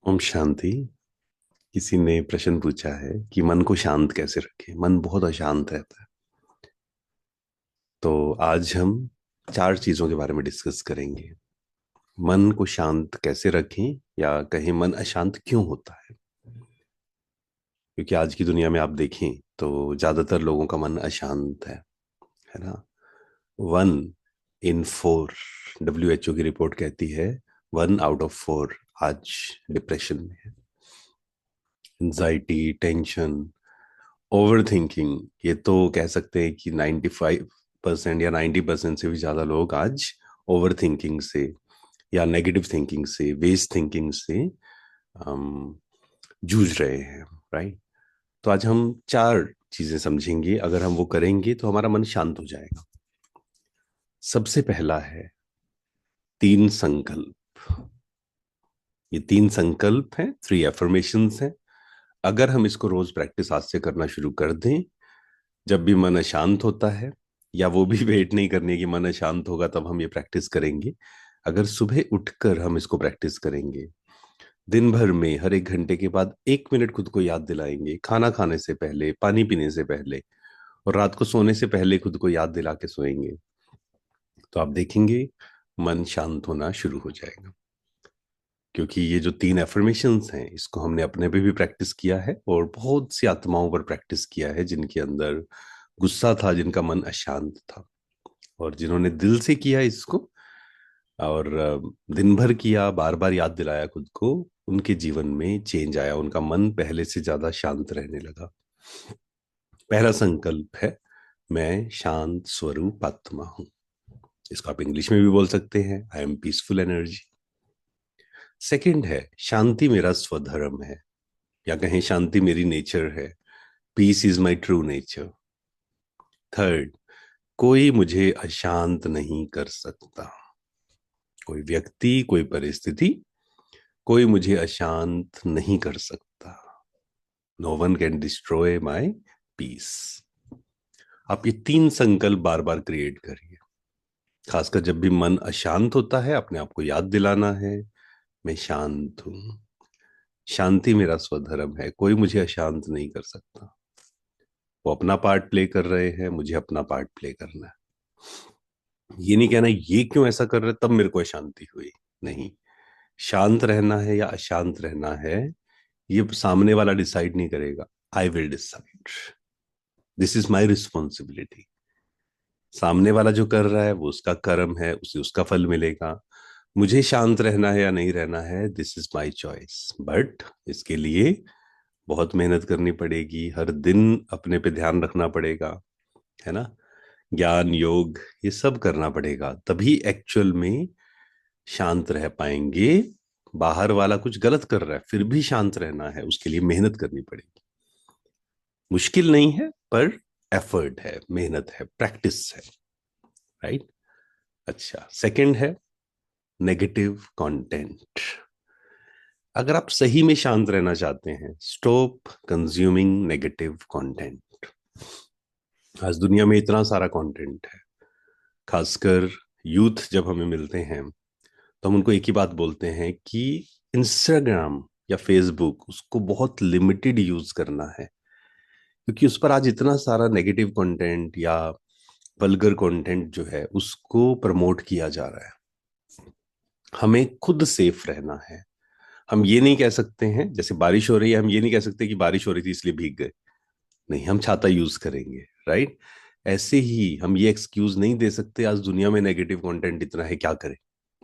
ओम शांति। किसी ने प्रश्न पूछा है कि मन को शांत कैसे रखें। मन बहुत अशांत रहता है। तो आज हम चार चीजों के बारे में डिस्कस करेंगे। मन को शांत कैसे रखें, या कहीं मन अशांत क्यों होता है। क्योंकि आज की दुनिया में आप देखें तो ज्यादातर लोगों का मन अशांत है ना। 1 in 4, WHO की रिपोर्ट कहती है 1 out of 4 आज डिप्रेशन में है। एंजाइटी, टेंशन, ओवर थिंकिंग, ये तो कह सकते हैं कि 95% या 90% से भी ज्यादा लोग आज ओवर थिंकिंग से या नेगेटिव थिंकिंग से, वेस्ट थिंकिंग से अम, जूझ रहे हैं। राइट। तो आज हम चार चीजें समझेंगे। अगर हम वो करेंगे तो हमारा मन शांत हो जाएगा। सबसे पहला है 3 संकल्प। ये 3 संकल्प हैं, 3 एफर्मेशंस हैं। अगर हम इसको रोज प्रैक्टिस आज से करना शुरू कर दें, जब भी मन अशांत होता है, या वो भी वेट नहीं करनी है कि मन अशांत होगा तब हम ये प्रैक्टिस करेंगे। अगर सुबह उठकर हम इसको प्रैक्टिस करेंगे, दिन भर में हर 1 घंटे के बाद 1 मिनट खुद को याद दिलाएंगे, खाना खाने से पहले, पानी पीने से पहले, और रात को सोने से पहले खुद को याद दिला के सोएंगे, तो आप देखेंगे मन शांत होना शुरू हो जाएगा। क्योंकि ये जो 3 एफर्मेशंस हैं, इसको हमने अपने पे भी प्रैक्टिस किया है और बहुत सी आत्माओं पर प्रैक्टिस किया है जिनके अंदर गुस्सा था, जिनका मन अशांत था। और जिन्होंने दिल से किया इसको और दिन भर किया, बार बार याद दिलाया खुद को, उनके जीवन में चेंज आया। उनका मन पहले से ज्यादा शांत रहने लगा। पहला संकल्प है, मैं शांत स्वरूप आत्मा हूं। इसको आप इंग्लिश में भी बोल सकते हैं, I am peaceful energy. Second है, शांति मेरा स्वधर्म है, या कहें शांति मेरी नेचर है। Peace is my true nature. Third, कोई मुझे अशांत नहीं कर सकता। कोई व्यक्ति, कोई परिस्थिति, कोई मुझे अशांत नहीं कर सकता। No one can destroy my peace. आप ये 3 संकल्प बार बार क्रिएट करिए। खासकर जब भी मन अशांत होता है, अपने आप को याद दिलाना है, मैं शांत हूं। शांति मेरा स्वधर्म है, कोई मुझे अशांत नहीं कर सकता। वो अपना पार्ट प्ले कर रहे हैं, मुझे अपना पार्ट प्ले करना है। ये नहीं कहना ये क्यों ऐसा कर रहे तब मेरे को अशांति हुई। नहीं, शांत रहना है या अशांत रहना है, ये सामने वाला डिसाइड नहीं करेगा। I will decide. This is my responsibility. सामने वाला जो कर रहा है वो उसका कर्म है, उसे उसका फल मिलेगा। मुझे शांत रहना है या नहीं रहना है, this is my choice. But इसके लिए बहुत मेहनत करनी पड़ेगी, हर दिन अपने पे ध्यान रखना पड़ेगा, है ना। ज्ञान, योग, ये सब करना पड़ेगा, तभी एक्चुअल में शांत रह पाएंगे। बाहर वाला कुछ गलत कर रहा है फिर भी शांत रहना है, उसके लिए मेहनत करनी पड़ेगी। मुश्किल नहीं है, पर एफर्ट है, मेहनत है, प्रैक्टिस है। राइट। अच्छा, सेकंड है नेगेटिव कंटेंट। अगर आप सही में शांत रहना चाहते हैं, स्टॉप कंज्यूमिंग नेगेटिव कंटेंट। आज दुनिया में इतना सारा कंटेंट है। खासकर यूथ जब हमें मिलते हैं तो हम उनको एक ही बात बोलते हैं कि इंस्टाग्राम या फेसबुक, उसको बहुत लिमिटेड यूज करना है। क्योंकि उस पर आज इतना सारा नेगेटिव कंटेंट या वल्गर कंटेंट जो है उसको प्रमोट किया जा रहा है। हमें खुद सेफ रहना है। हम ये नहीं कह सकते हैं, जैसे बारिश हो रही है, हम ये नहीं कह सकते कि बारिश हो रही थी इसलिए भीग गए। नहीं, हम छाता यूज करेंगे। राइट। ऐसे ही हम ये एक्सक्यूज नहीं दे सकते आज दुनिया में नेगेटिव कंटेंट इतना है, क्या करें,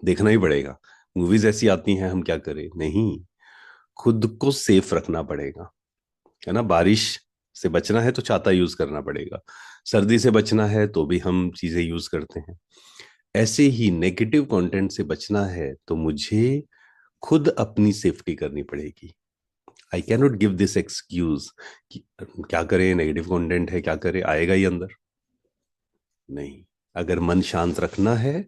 देखना ही पड़ेगा। मूवीज ऐसी आती हैं, हम क्या करें। नहीं, खुद को सेफ रखना पड़ेगा, है ना। बारिश से बचना है तो छाता यूज करना पड़ेगा। सर्दी से बचना है तो भी हम चीजें यूज करते हैं। ऐसे ही नेगेटिव कंटेंट से बचना है तो मुझे खुद अपनी सेफ्टी करनी पड़ेगी। I can not give this excuse कि क्या करें, नेगेटिव कंटेंट है, क्या करें, आएगा ही अंदर। नहीं, अगर मन शांत रखना है,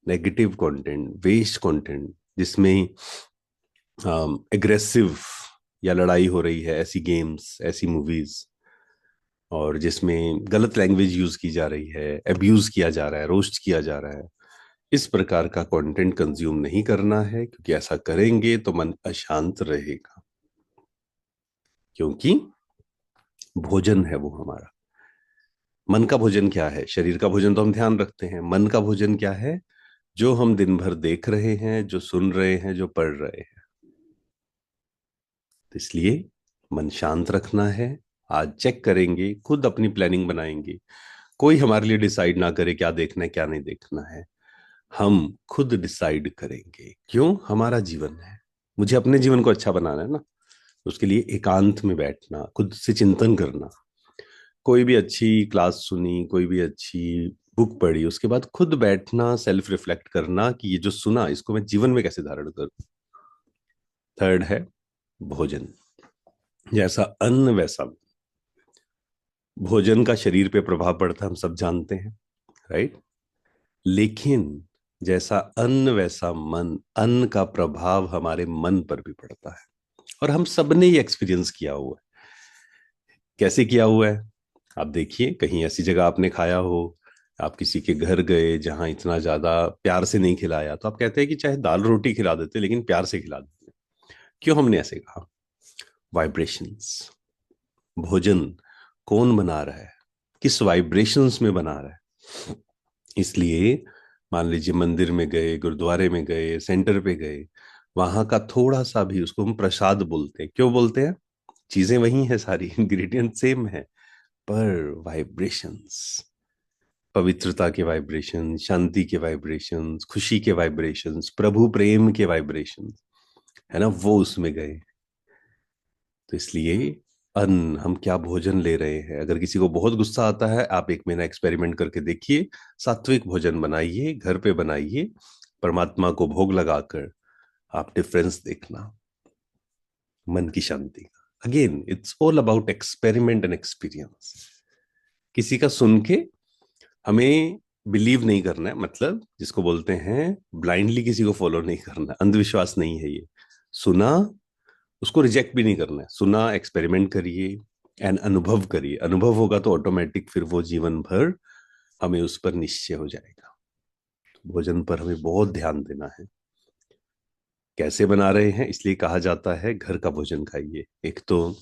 नेगेटिव कंटेंट, वेस्ट कंटेंट, जिसमें एग्रेसिव या लड़ाई हो रही है, ऐसी गेम्स, ऐसी मूवीज, और जिसमें गलत लैंग्वेज यूज की जा रही है, अब्यूज किया जा रहा है, रोस्ट किया जा रहा है, इस प्रकार का कंटेंट कंज्यूम नहीं करना है, क्योंकि ऐसा करेंगे तो मन अशांत रहेगा। क्योंकि भोजन है वो हमारा। मन का भोजन क्या है? शरीर का भोजन तो हम ध्यान रखते हैं, मन का भोजन क्या है? जो हम दिन भर देख रहे हैं, जो सुन रहे हैं, जो पढ़ रहे हैं। तो इसलिए मन शांत रखना है। आज चेक करेंगे, खुद अपनी प्लानिंग बनाएंगे। कोई हमारे लिए डिसाइड ना करे क्या देखना है क्या नहीं देखना है। हम खुद डिसाइड करेंगे, क्यों? हमारा जीवन है, मुझे अपने जीवन को अच्छा बनाना है ना। उसके लिए एकांत में बैठना, खुद से चिंतन करना। कोई भी अच्छी क्लास सुनी, कोई भी अच्छी बुक पढ़ी, उसके बाद खुद बैठना, सेल्फ रिफ्लेक्ट करना कि ये जो सुना इसको मैं जीवन में कैसे धारण करूं। थर्ड है भोजन। जैसा अन्न वैसा मन। भोजन का शरीर पे प्रभाव पड़ता है, हम सब जानते हैं, राइट। लेकिन जैसा अन्न वैसा मन, अन्न का प्रभाव हमारे मन पर भी पड़ता है। और हम सबने ये एक्सपीरियंस किया हुआ है। कैसे किया हुआ है? आप देखिए, कहीं ऐसी जगह आपने खाया हो, आप किसी के घर गए जहां इतना ज्यादा प्यार से नहीं खिलाया, तो आप कहते हैं कि चाहे दाल रोटी खिला देते लेकिन प्यार से खिला देते। क्यों हमने ऐसे कहा? वाइब्रेशंस। भोजन कौन बना रहा है, किस वाइब्रेशंस में बना रहा है। इसलिए मान लीजिए मंदिर में गए, गुरुद्वारे में गए, सेंटर पे गए, वहां का थोड़ा सा भी, उसको हम प्रसाद बोलते हैं। क्यों बोलते हैं? चीजें वही है, सारी इंग्रेडिएंट सेम है, पर वाइब्रेशंस, पवित्रता के वाइब्रेशन, शांति के वाइब्रेशंस, खुशी के वाइब्रेशंस, प्रभु प्रेम के वाइब्रेशंस, है ना, वो उसमें गए। तो इसलिए अन्न, हम क्या भोजन ले रहे हैं। अगर किसी को बहुत गुस्सा आता है, आप 1 महीना एक्सपेरिमेंट करके देखिए, सात्विक भोजन बनाइए, घर पे बनाइए, परमात्मा को भोग लगाकर, आप डिफरेंस देखना मन की शांति का। Again it's all about experiment and experience. किसी का सुन के हमें बिलीव नहीं करना है, मतलब जिसको बोलते हैं ब्लाइंडली किसी को फॉलो नहीं करना, अंधविश्वास नहीं है ये। सुना, उसको रिजेक्ट भी नहीं करना है। सुना, एक्सपेरिमेंट करिए एंड अनुभव करिए। अनुभव होगा तो ऑटोमेटिक फिर वो जीवन भर हमें उस पर निश्चय हो जाएगा। भोजन पर हमें बहुत ध्यान देना है। कैसे बना रहे हैं, इसलिए कहा जाता है घर का भोजन खाइए। एक तो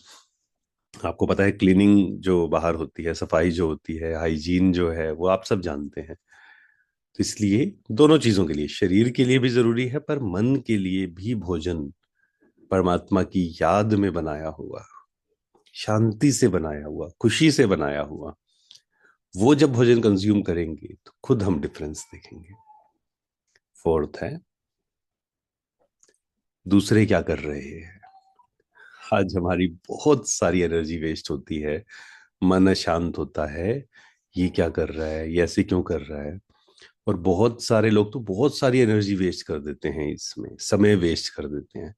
आपको पता है क्लीनिंग जो बाहर होती है, सफाई जो होती है, हाइजीन जो है, वो आप सब जानते हैं। तो इसलिए दोनों चीजों के लिए, शरीर के लिए भी जरूरी है, पर मन के लिए भी भोजन परमात्मा की याद में बनाया हुआ, शांति से बनाया हुआ, खुशी से बनाया हुआ, वो जब भोजन कंज्यूम करेंगे तो खुद हम डिफरेंस देखेंगे। फोर्थ है, दूसरे क्या कर रहे हैं। आज हमारी बहुत सारी एनर्जी वेस्ट होती है, मन अशांत होता है, ये क्या कर रहा है, ये ऐसे क्यों कर रहा है। और बहुत सारे लोग तो बहुत सारी एनर्जी वेस्ट कर देते हैं, इसमें समय वेस्ट कर देते हैं।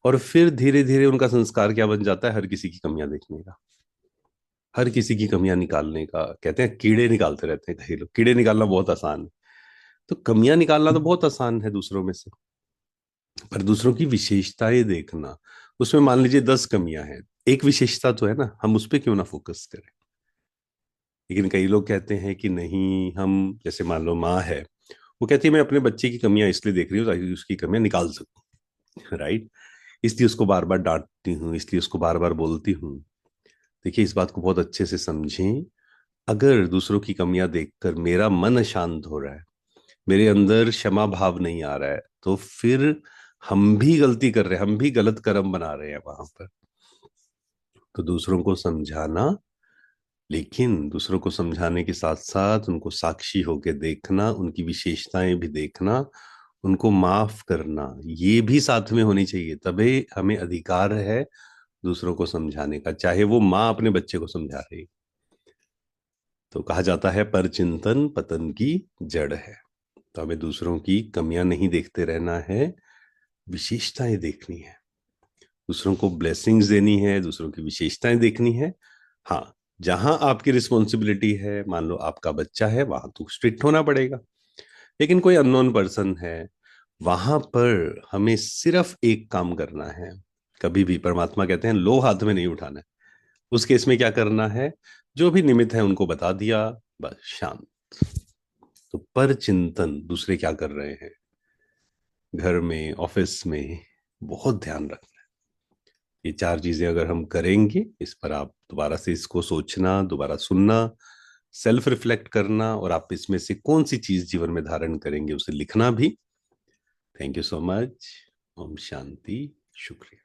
और फिर धीरे धीरे उनका संस्कार क्या बन जाता है? हर किसी की कमियां देखने का, हर किसी की कमियां निकालने का। कहते हैं कीड़े निकालते रहते हैं कई लोग। कीड़े निकालना बहुत आसान है, तो कमियां निकालना तो बहुत आसान है दूसरों में से, पर दूसरों की विशेषताएं देखना, उसमें मान लीजिए 10 कमियां हैं, एक विशेषता तो है ना, हम उस पर क्यों ना फोकस करें। लेकिन कई लोग कहते हैं कि नहीं, हम जैसे मान लो माँ है, वो कहती है मैं अपने बच्चे की कमियां इसलिए देख रही हूँ ताकि उसकी कमियां निकाल सकूं, राइट। इसलिए उसको बार बार डांटती हूँ, इसलिए उसको बार बार बोलती हूँ। देखिए, इस बात को बहुत अच्छे से समझें। अगर दूसरों की कमियां देखकर मेरा मन अशांत हो रहा है, मेरे अंदर क्षमा भाव नहीं आ रहा है, तो फिर हम भी गलती कर रहे हैं, हम भी गलत कर्म बना रहे हैं वहां पर। तो दूसरों को समझाना, लेकिन दूसरों को समझाने के साथ साथ उनको साक्षी होके देखना, उनकी विशेषताएं भी देखना, उनको माफ करना, ये भी साथ में होनी चाहिए। तभी हमें अधिकार है दूसरों को समझाने का, चाहे वो माँ अपने बच्चे को समझा रही। तो कहा जाता है पर चिंतन पतन की जड़ है। तो हमें दूसरों की कमियां नहीं देखते रहना है, विशेषताएं देखनी है। दूसरों को ब्लेसिंग्स देनी है, दूसरों की विशेषताएं देखनी है। हाँ, जहां आपकी रिस्पॉन्सिबिलिटी है, मान लो आपका बच्चा है, वहां तो स्ट्रिक्ट होना पड़ेगा। लेकिन कोई अननोन पर्सन है, वहां पर हमें सिर्फ एक काम करना है। कभी भी परमात्मा कहते हैं लो हाथ में नहीं उठाना है। उस केस में क्या करना है? जो भी निमित्त है उनको बता दिया, बस शांत। तो पर चिंतन, दूसरे क्या कर रहे हैं घर में, ऑफिस में, बहुत ध्यान रखना है। ये चार चीजें अगर हम करेंगे, इस पर आप दोबारा से इसको सोचना, दोबारा सुनना, सेल्फ रिफ्लेक्ट करना, और आप इसमें से कौन सी चीज जीवन में धारण करेंगे उसे लिखना भी। Thank you so much. ओम शांति। शुक्रिया।